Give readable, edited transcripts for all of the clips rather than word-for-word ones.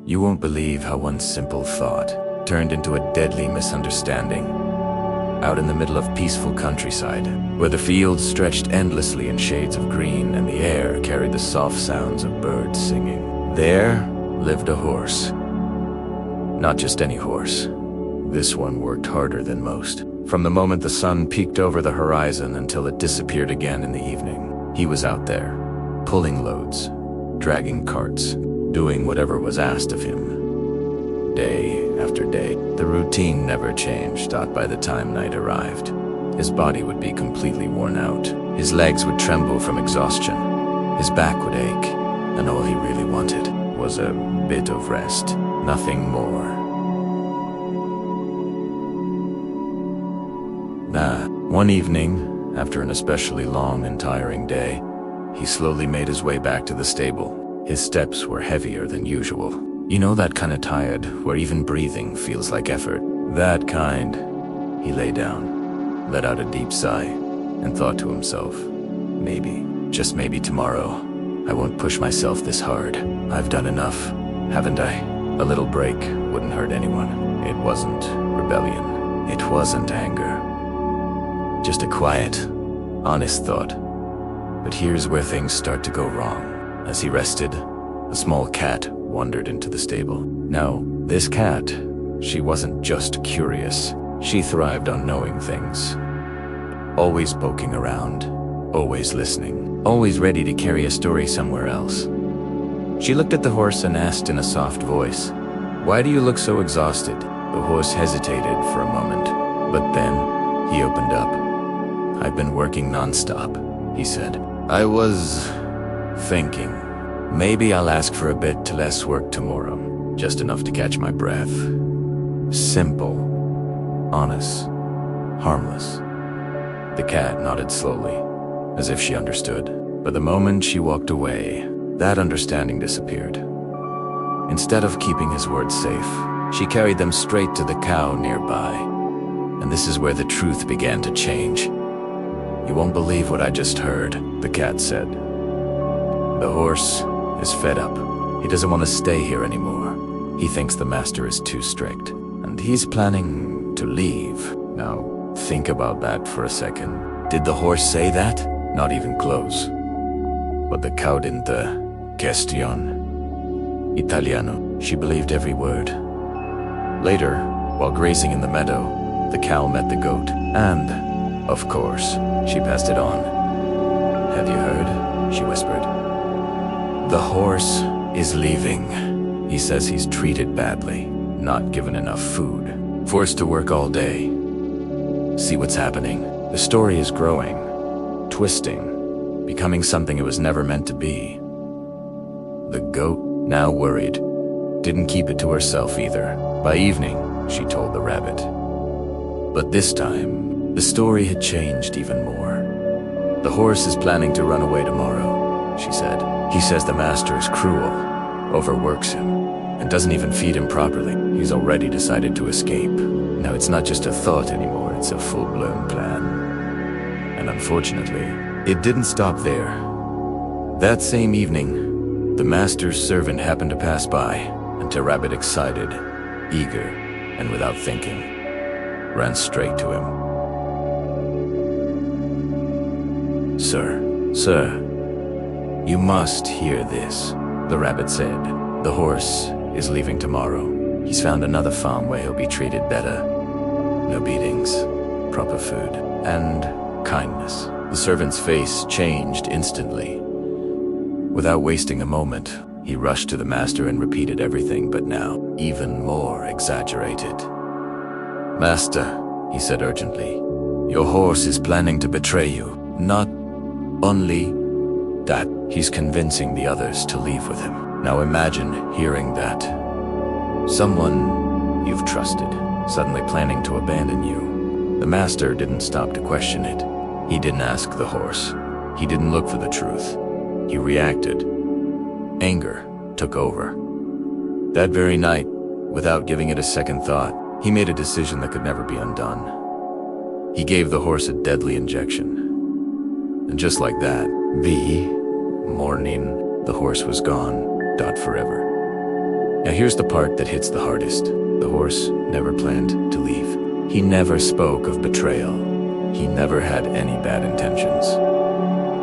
You won't believe how one simple thought turned into a deadly misunderstanding. Out in the middle of peaceful countryside, where the fields stretched endlessly in shades of green and the air carried the soft sounds of birds singing, there lived a horse. Not just any horse. This one worked harder than most. From the moment the sun peeked over the horizon until it disappeared again in the evening, he was out there, pulling loads, dragging carts, doing whatever was asked of him. Day after day, the routine never changed. By the time night arrived, his body would be completely worn out. His legs would tremble from exhaustion. His back would ache, and all he really wanted was a bit of rest, nothing more. One evening, after an especially long and tiring day, he slowly made his way back to the stable. His steps were heavier than usual. You know that kind of tired, where even breathing feels like effort? That kind. He lay down, let out a deep sigh, and thought to himself, maybe, just maybe tomorrow, I won't push myself this hard. I've done enough, haven't I? A little break wouldn't hurt anyone. It wasn't rebellion. It wasn't anger. Just a quiet, honest thought. But here's where things start to go wrong. As he rested, a small cat wandered into the stable. Now, this cat, she wasn't just curious. She thrived on knowing things. Always poking around, always listening, always ready to carry a story somewhere else. She looked at the horse and asked in a soft voice, "Why do you look so exhausted?" The horse hesitated for a moment, but then he opened up. "I've been working non-stop," he said. "I was thinking, maybe I'll ask for a bit less work tomorrow, just enough to catch my breath." Simple, honest, harmless. The cat nodded slowly, as if she understood. But the moment she walked away, that understanding disappeared. Instead of keeping his words safe, she carried them straight to the cow nearby. And this is where the truth began to change. "You won't believe what I just heard," the cat said. "The horse is fed up. He doesn't want to stay here anymore. He thinks the master is too strict, and he's planning to leave." Now, think about that for a second. Did the horse say that? Not even close. But the cow didn't. Question Italiano. She believed every word. Later, while grazing in the meadow, the cow met the goat, and, of course, she passed it on. "Have you heard?" she whispered. "The horse is leaving. He says he's treated badly, not given enough food, forced to work all day. See what's happening? The story is growing, twisting, becoming something it was never meant to be." The goat, now worried, didn't keep it to herself either. By evening, she told the rabbit. But this time, the story had changed even more. "The horse is planning to run away tomorrow," she said. "He says the master is cruel, overworks him, and doesn't even feed him properly. He's already decided to escape. Now it's not just a thought anymore, it's a full-blown plan." And unfortunately, it didn't stop there. That same evening, the master's servant happened to pass by, and the rabbit, excited, eager, and without thinking, ran straight to him. Sir, you must hear this," the rabbit said. "The horse is leaving tomorrow. He's found another farm where he'll be treated better. No beatings, proper food, and kindness." The servant's face changed instantly. Without wasting a moment, he rushed to the master and repeated everything, but now even more exaggerated. "Master," he said urgently, "your horse is planning to betray you. Not only that, he's convincing the others to leave with him." Now imagine hearing that. Someone you've trusted, suddenly planning to abandon you. The master didn't stop to question it. He didn't ask the horse. He didn't look for the truth. He reacted. Anger took over. That very night, without giving it a second thought, he made a decision that could never be undone. He gave the horse a deadly injection. And just like that, the morning, the horse was gone, forever. Now here's the part that hits the hardest. The horse never planned to leave. He never spoke of betrayal. He never had any bad intentions.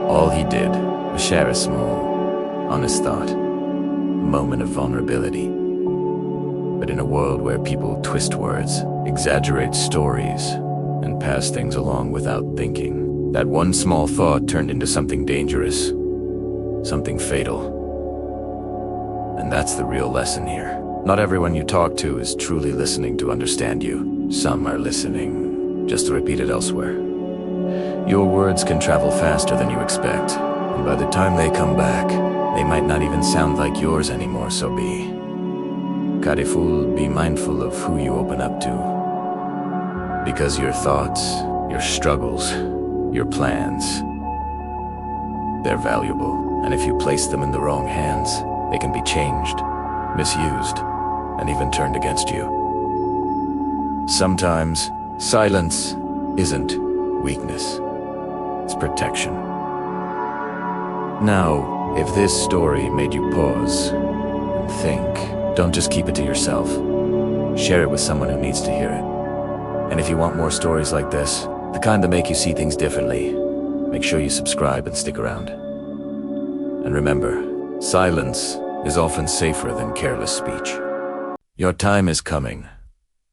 All he did was share a small, honest thought, a moment of vulnerability. But in a world where people twist words, exaggerate stories, and pass things along without thinking, that one small thought turned into something dangerous, something fatal. And that's the real lesson here. Not everyone you talk to is truly listening to understand you. Some are listening just to repeat it elsewhere. Your words can travel faster than you expect, and by the time they come back, they might not even sound like yours anymore, so be careful, be mindful of who you open up to. Because your thoughts, your struggles, your plans, they're valuable. And if you place them in the wrong hands, they can be changed, misused, and even turned against you. Sometimes, silence isn't weakness, it's protection. Now, if this story made you pause and think, don't just keep it to yourself. Share it with someone who needs to hear it. And if you want more stories like this, the kind that make you see things differently, make sure you subscribe and stick around. And remember, silence is often safer than careless speech. Your time is coming.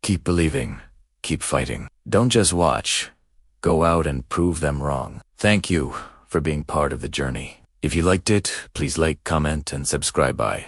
Keep believing. Keep fighting. Don't just watch. Go out and prove them wrong. Thank you for being part of the journey. If you liked it, please like, comment, and subscribe. Bye.